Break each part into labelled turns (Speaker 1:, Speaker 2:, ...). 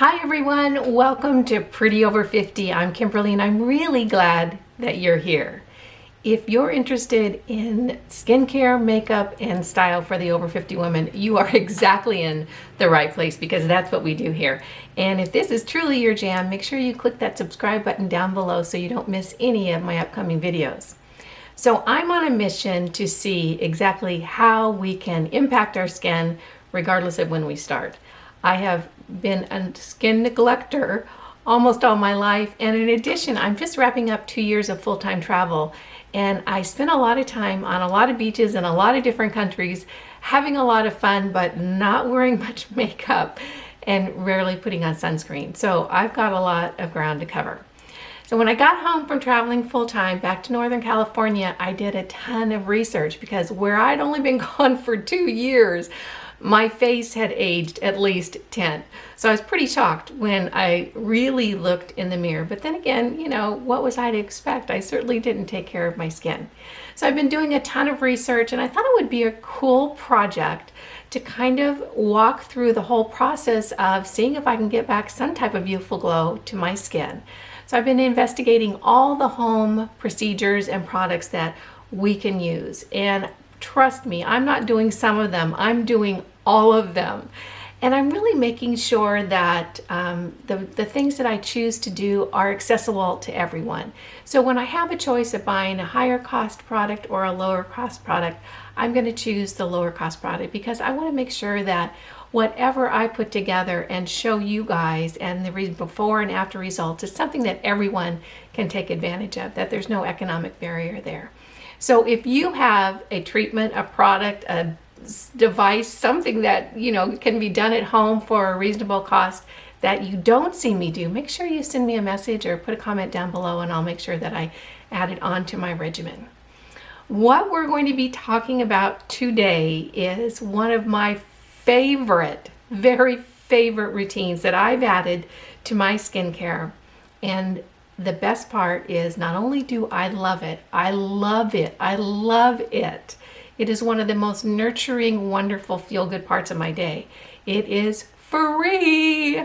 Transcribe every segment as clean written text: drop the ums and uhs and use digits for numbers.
Speaker 1: Hi everyone, welcome to Pretty Over 50. I'm Kimberly and I'm really glad that you're here. If you're interested in skincare, makeup, and style for the over 50 woman, you are exactly in the right place because that's what we do here. And if this is truly your jam, make sure you click that subscribe button down below so you don't miss any of my upcoming videos. So I'm on a mission to see exactly how we can impact our skin regardless of when we start. I have been a skin neglector almost all my life, and in addition, I'm just wrapping up 2 years of full-time travel, and I spent a lot of time on a lot of beaches in a lot of different countries, having a lot of fun, but not wearing much makeup and rarely putting on sunscreen. So I've got a lot of ground to cover. So when I got home from traveling full-time back to Northern California, I did a ton of research because where I'd only been gone for 2 years, my face had aged at least 10. So I was pretty shocked when I really looked in the mirror. But then again, you know, what was I to expect? I certainly didn't take care of my skin. So I've been doing a ton of research, and I thought it would be a cool project to kind of walk through the whole process of seeing if I can get back some type of youthful glow to my skin. So I've been investigating all the home procedures and products that we can use. And trust me, I'm not doing some of them, I'm doing all of them. And I'm really making sure that the things that I choose to do are accessible to everyone. So when I have a choice of buying a higher cost product or a lower cost product, I'm going to choose the lower cost product because I want to make sure that whatever I put together and show you guys and the before and after results is something that everyone can take advantage of, that there's no economic barrier there. So if you have a treatment, a product, a device, something that can be done at home for a reasonable cost that you don't see me do, make sure you send me a message or put a comment down below and I'll make sure that I add it onto my regimen. What we're going to be talking about today is one of my favorite, very favorite routines that I've added to my skincare. And the best part is not only do I love it, I love it, I love it. It is one of the most nurturing, wonderful, feel-good parts of my day. It is free,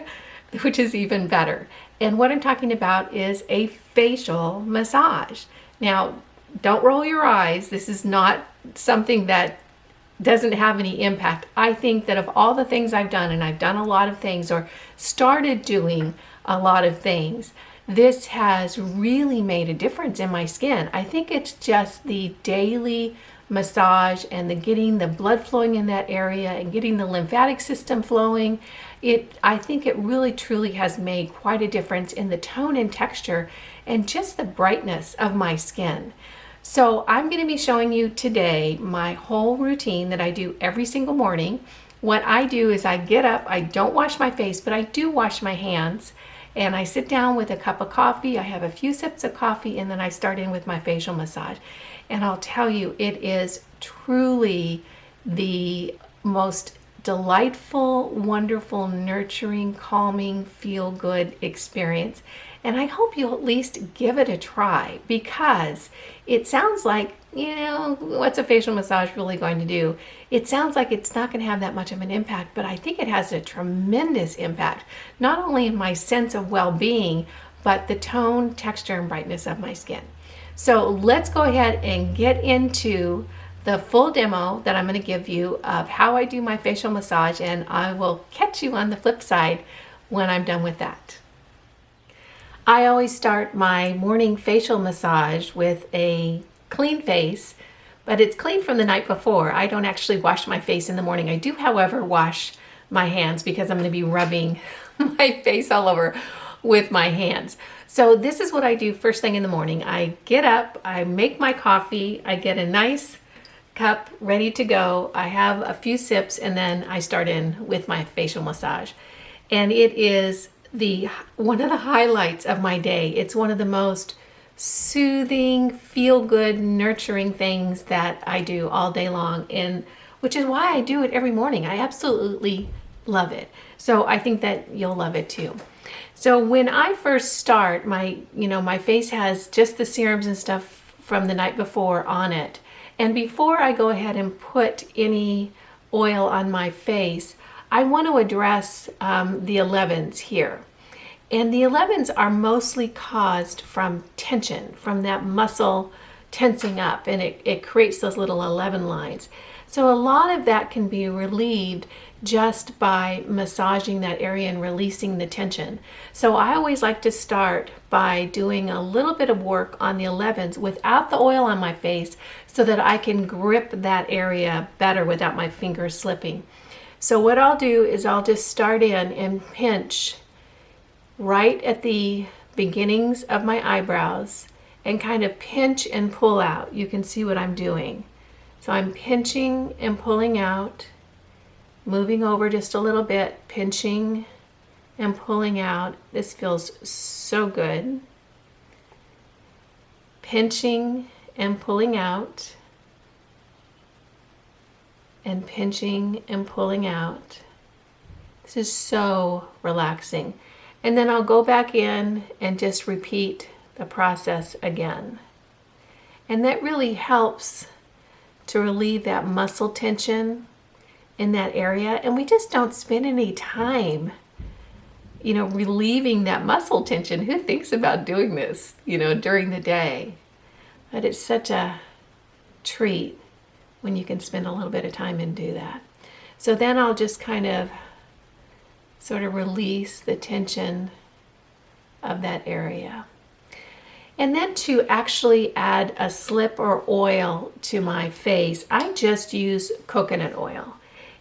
Speaker 1: which is even better. And what I'm talking about is a facial massage. Now, don't roll your eyes. This is not something that doesn't have any impact. I think that of all the things I've done, and I've done a lot of things or started doing a lot of things, this has really made a difference in my skin. I think it's just the daily massage and the getting the blood flowing in that area and getting the lymphatic system flowing. I think it really truly has made quite a difference in the tone and texture and just the brightness of my skin. So I'm going to be showing you today my whole routine that I do every single morning. What I do is I get up, I don't wash my face, but I do wash my hands. And I sit down with a cup of coffee, I have a few sips of coffee, and then I start in with my facial massage. And I'll tell you, it is truly the most delightful, wonderful, nurturing, calming, feel-good experience. And I hope you'll at least give it a try because it sounds like, what's a facial massage really going to do? It sounds like it's not going to have that much of an impact, but I think it has a tremendous impact, not only in my sense of well-being, but the tone, texture, and brightness of my skin. So let's go ahead and get into the full demo that I'm going to give you of how I do my facial massage, and I will catch you on the flip side when I'm done with that. I always start my morning facial massage with a clean face, but it's clean from the night before. I don't actually wash my face in the morning. I do, however, wash my hands because I'm going to be rubbing my face all over with my hands. So this is what I do first thing in the morning. I get up, I make my coffee, I get a nice cup ready to go. I have a few sips and then I start in with my facial massage. And it is one of the highlights of my day. It's one of the most soothing, feel-good, nurturing things that I do all day long, and which is why I do it every morning. I absolutely love it. So I think that you'll love it too. So when I first start, my face has just the serums and stuff from the night before on it. And before I go ahead and put any oil on my face, I want to address the 11s here. And the 11s are mostly caused from tension, from that muscle tensing up, and it creates those little 11 lines. So a lot of that can be relieved just by massaging that area and releasing the tension. So I always like to start by doing a little bit of work on the 11s without the oil on my face so that I can grip that area better without my fingers slipping. So what I'll do is I'll just start in and pinch right at the beginnings of my eyebrows and kind of pinch and pull out. You can see what I'm doing. So I'm pinching and pulling out, moving over just a little bit, pinching and pulling out. This feels so good. Pinching and pulling out, and pinching and pulling out. This is so relaxing. And then I'll go back in and just repeat the process again. And that really helps to relieve that muscle tension in that area. And we just don't spend any time, relieving that muscle tension. Who thinks about doing this, during the day? But it's such a treat when you can spend a little bit of time and do that. So then I'll just kind of sort of release the tension of that area. And then to actually add a slip or oil to my face, I just use coconut oil.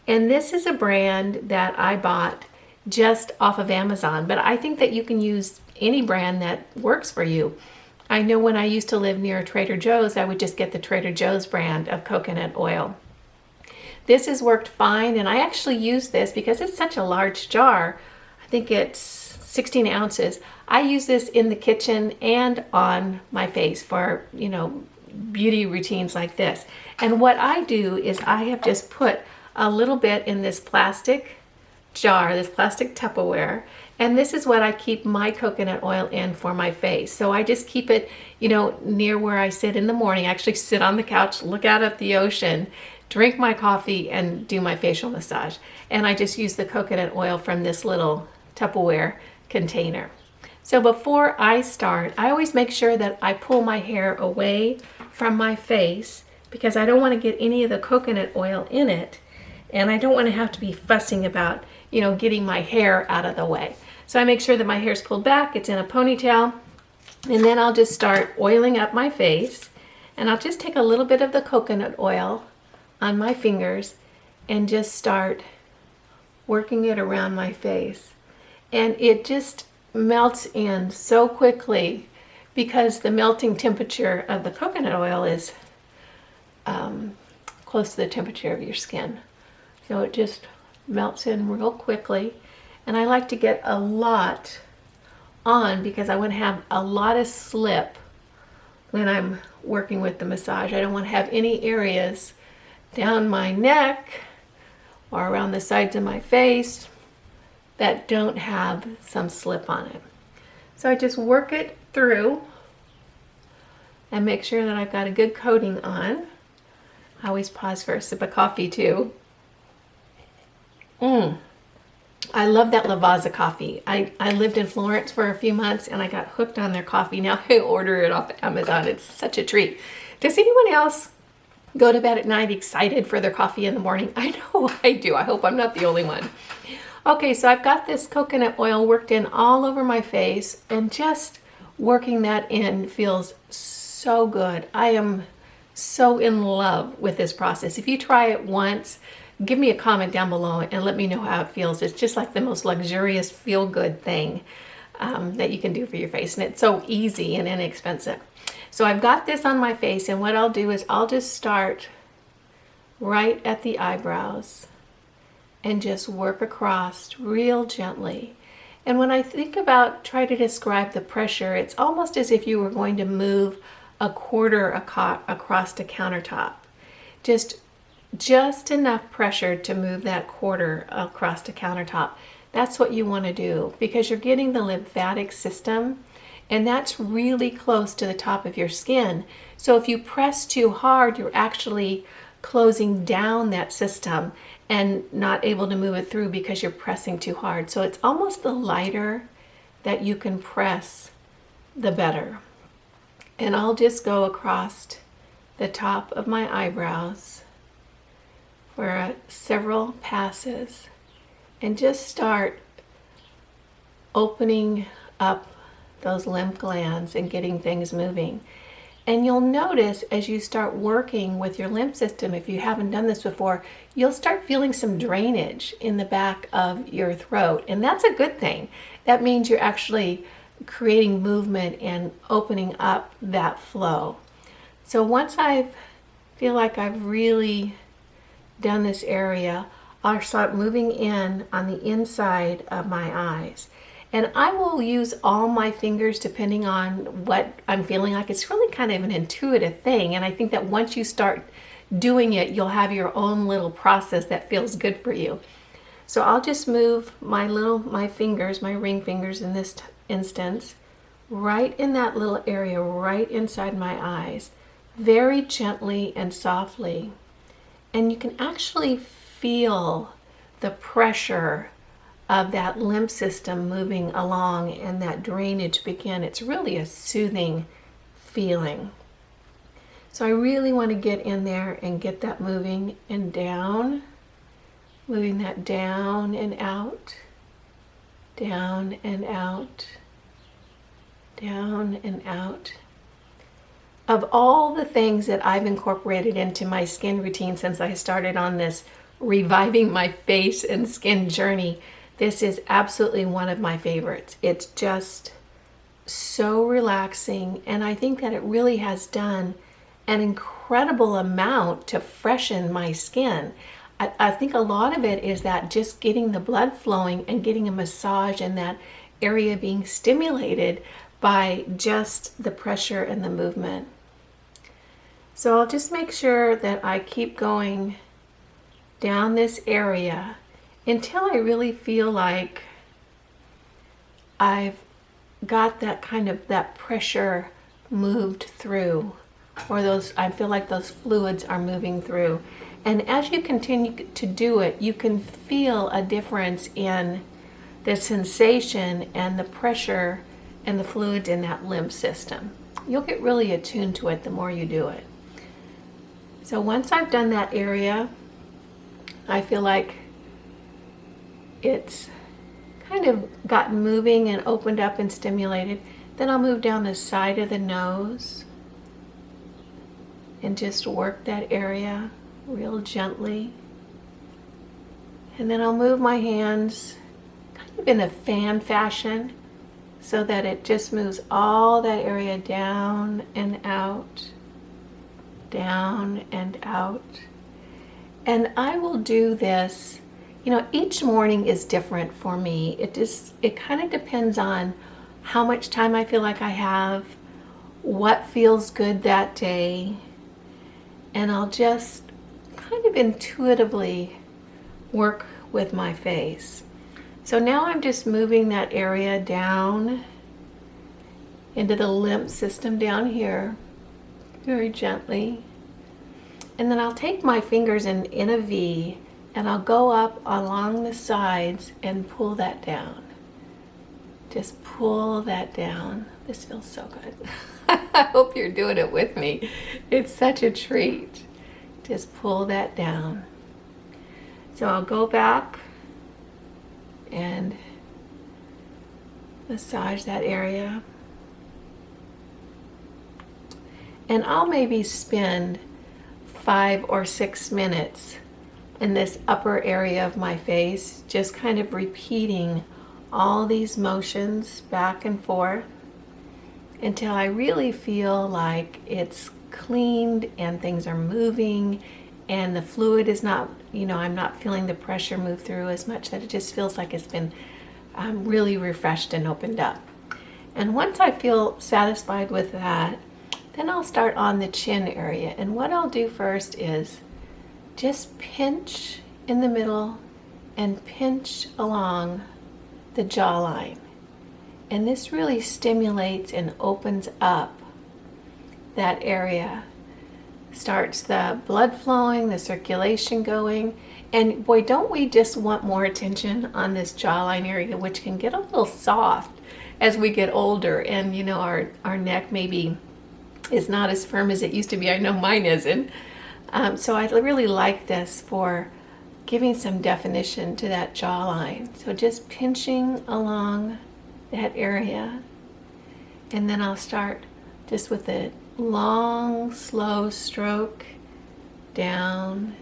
Speaker 1: And this is a brand that I bought just off of Amazon, but I think that you can use any brand that works for you. I know when I used to live near Trader Joe's, I would just get the Trader Joe's brand of coconut oil. This has worked fine, and I actually use this because it's such a large jar. I think it's 16 ounces. I use this in the kitchen and on my face for, beauty routines like this. And what I do is I have just put a little bit in this plastic jar, this plastic Tupperware, and this is what I keep my coconut oil in for my face. So I just keep it, near where I sit in the morning. I actually sit on the couch, look out at the ocean, drink my coffee, and do my facial massage. And I just use the coconut oil from this little Tupperware container. So before I start, I always make sure that I pull my hair away from my face because I don't want to get any of the coconut oil in it. And I don't want to have to be fussing about, getting my hair out of the way. So I make sure that my hair is pulled back, it's in a ponytail, and then I'll just start oiling up my face. And I'll just take a little bit of the coconut oil on my fingers and just start working it around my face. And it just melts in so quickly because the melting temperature of the coconut oil is close to the temperature of your skin. So it just melts in real quickly. And I like to get a lot on because I want to have a lot of slip when I'm working with the massage. I don't want to have any areas down my neck or around the sides of my face that don't have some slip on it. So I just work it through and make sure that I've got a good coating on. I always pause for a sip of coffee too. I love that Lavazza coffee. I lived in Florence for a few months and I got hooked on their coffee. Now I order it off Amazon. It's such a treat. Does anyone else go to bed at night excited for their coffee in the morning? I know I do. I hope I'm not the only one. Okay, so I've got this coconut oil worked in all over my face, and just working that in feels so good. I am so in love with this process. If you try it once, give me a comment down below and let me know how it feels. It's just like the most luxurious feel-good thing that you can do for your face, and it's so easy and inexpensive. So I've got this on my face, and what I'll do is I'll just start right at the eyebrows and just work across real gently. And when I think about, try to describe the pressure, it's almost as if you were going to move a quarter across the countertop. Just enough pressure to move that quarter across the countertop. That's what you want to do because you're getting the lymphatic system, and that's really close to the top of your skin. So if you press too hard, you're actually closing down that system and not able to move it through because you're pressing too hard. So it's almost the lighter that you can press, the better. And I'll just go across the top of my eyebrows for several passes and just start opening up those lymph glands and getting things moving. And you'll notice as you start working with your lymph system, if you haven't done this before, you'll start feeling some drainage in the back of your throat. And that's a good thing. That means you're actually creating movement and opening up that flow. So once I feel like I've really done this area, I'll start moving in on the inside of my eyes. And I will use all my fingers depending on what I'm feeling like. It's really kind of an intuitive thing. And I think that once you start doing it, you'll have your own little process that feels good for you. So I'll just move my fingers, my ring fingers in this instance, right in that little area, right inside my eyes, very gently and softly. And you can actually feel the pressure of that lymph system moving along and that drainage begin. It's really a soothing feeling. So I really want to get in there and get that moving and down, moving that down and out, down and out, down and out. Of all the things that I've incorporated into my skin routine since I started on this reviving my face and skin journey, this is absolutely one of my favorites. It's just so relaxing, and I think that it really has done an incredible amount to freshen my skin. I think a lot of it is that just getting the blood flowing and getting a massage in that area being stimulated by just the pressure and the movement. So I'll just make sure that I keep going down this area until I really feel like I've got that kind of that pressure moved through, or I feel like those fluids are moving through. And as you continue to do it, you can feel a difference in the sensation and the pressure and the fluids in that lymph system. You'll get really attuned to it the more you do it. So once I've done that area, I feel like it's kind of gotten moving and opened up and stimulated. Then I'll move down the side of the nose and just work that area real gently. And then I'll move my hands kind of in a fan fashion so that it just moves all that area down and out, down and out. And I will do this, each morning is different for me. It kind of depends on how much time I feel like I have, what feels good that day, and I'll just kind of intuitively work with my face. So now I'm just moving that area down into the lymph system down here, very gently. And then I'll take my fingers in a V and I'll go up along the sides and pull that down. Just pull that down. This feels so good. I hope you're doing it with me. It's such a treat. Just pull that down. So I'll go back and massage that area. And I'll maybe spend 5 or 6 minutes in this upper area of my face, just kind of repeating all these motions back and forth until I really feel like it's cleaned and things are moving and the fluid is not, I'm not feeling the pressure move through as much, that it just feels like it's been really refreshed and opened up. And once I feel satisfied with that, then I'll start on the chin area. And what I'll do first is just pinch in the middle and pinch along the jawline. And this really stimulates and opens up that area starts the blood flowing, the circulation going. And boy, don't we just want more attention on this jawline area, which can get a little soft as we get older. And you know, our neck maybe is not as firm as it used to be. I know mine isn't. So I really like this for giving some definition to that jawline. So just pinching along that area. And then I'll start just with a long, slow stroke down.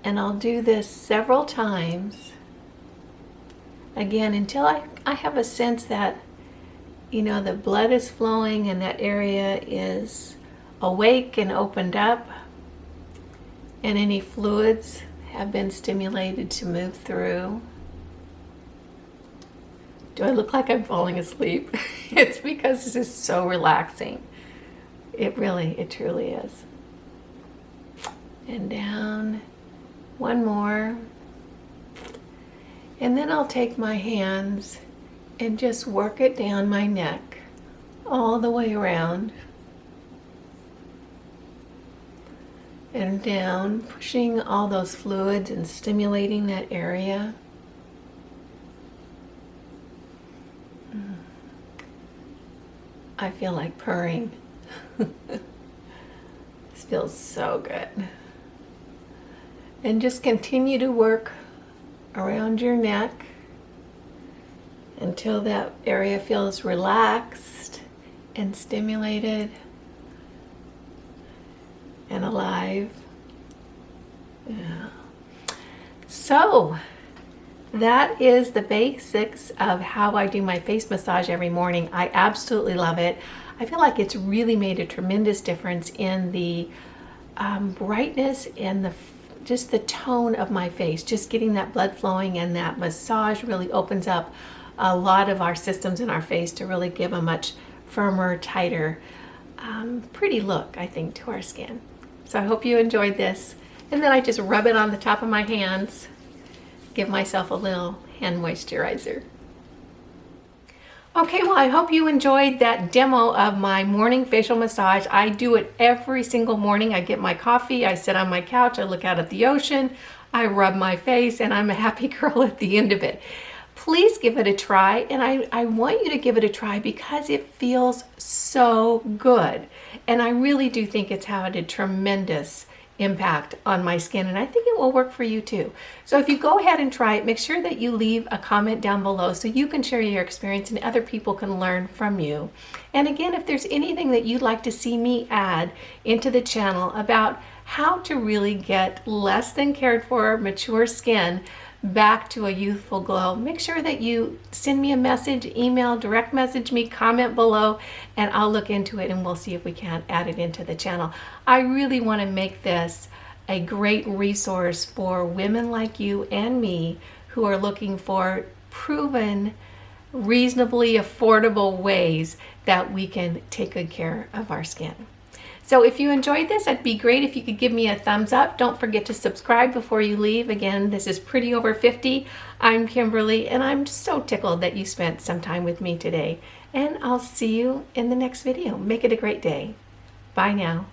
Speaker 1: And I'll do this several times. Again, until I have a sense that, you know, the blood is flowing and that area is awake and opened up, and any fluids have been stimulated to move through. Do I look like I'm falling asleep? It's because this is so relaxing. It truly is. And down, one more. And then I'll take my hands and just work it down my neck all the way around. And down, pushing all those fluids and stimulating that area. I feel like purring. This feels so good. And just continue to work around your neck until that area feels relaxed and stimulated and alive. Yeah. So that is the basics of how I do my face massage every morning. I absolutely love it. I feel like it's really made a tremendous difference in the brightness and just the tone of my face. Just getting that blood flowing, and that massage really opens up a lot of our systems in our face to really give a much firmer, tighter, pretty look, I think, to our skin. So I hope you enjoyed this. And then I just rub it on the top of my hands, give myself a little hand moisturizer. Okay, well, I hope you enjoyed that demo of my morning facial massage. I do it every single morning. I get my coffee, I sit on my couch, I look out at the ocean, I rub my face, and I'm a happy girl at the end of it. Please give it a try, and I want you to give it a try because it feels so good. And I really do think it's had a tremendous impact on my skin, and I think it will work for you too. So if you go ahead and try it, make sure that you leave a comment down below so you can share your experience and other people can learn from you. And again, if there's anything that you'd like to see me add into the channel about how to really get less than cared for mature skin back to a youthful glow, make sure that you send me a message, email, direct message me, comment below, and I'll look into it and we'll see if we can't add it into the channel. I really want to make this a great resource for women like you and me who are looking for proven, reasonably affordable ways that we can take good care of our skin. So if you enjoyed this, it'd be great if you could give me a thumbs up. Don't forget to subscribe before you leave. Again, this is Pretty Over 50. I'm Kimberly, and I'm so tickled that you spent some time with me today. And I'll see you in the next video. Make it a great day. Bye now.